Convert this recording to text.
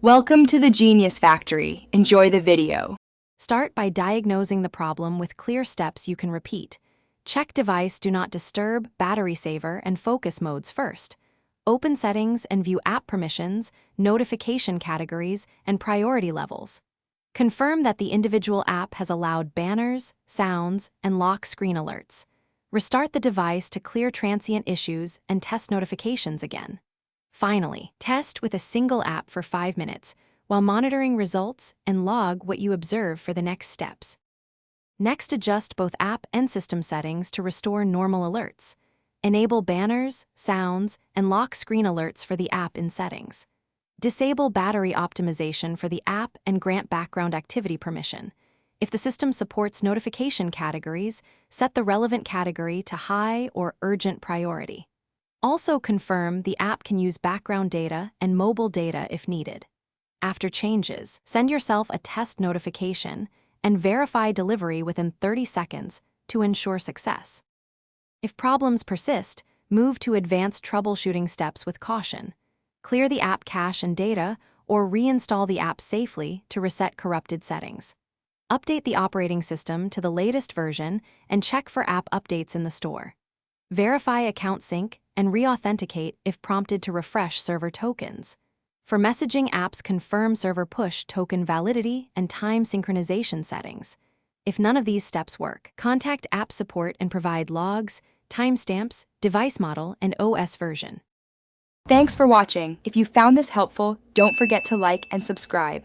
Welcome to the Genius Factory. Enjoy the video. Start by diagnosing the problem with clear steps you can repeat. Check device do not disturb, battery saver, and focus modes first. Open settings and view app permissions, notification categories, and priority levels. Confirm that the individual app has allowed banners, sounds, and lock screen alerts. Restart the device to clear transient issues and test notifications again. Finally, test with a single app for 5 minutes while monitoring results and log what you observe for the next steps. Next, adjust both app and system settings to restore normal alerts. Enable banners, sounds, and lock screen alerts for the app in settings. Disable battery optimization for the app and grant background activity permission. If the system supports notification categories, set the relevant category to high or urgent priority. Also confirm the app can use background data and mobile data if needed. After changes, send yourself a test notification and verify delivery within 30 seconds to ensure success. If problems persist, move to advanced troubleshooting steps with caution. Clear the app cache and data or reinstall the app safely to reset corrupted settings. Update the operating system to the latest version and check for app updates in the store. Verify account sync and re-authenticate if prompted to refresh server tokens. For messaging apps, confirm server push token validity and time synchronization settings. If none of these steps work, contact app support and provide logs, timestamps, device model, and OS version. Thanks for watching. If you found this helpful, don't forget to like and subscribe.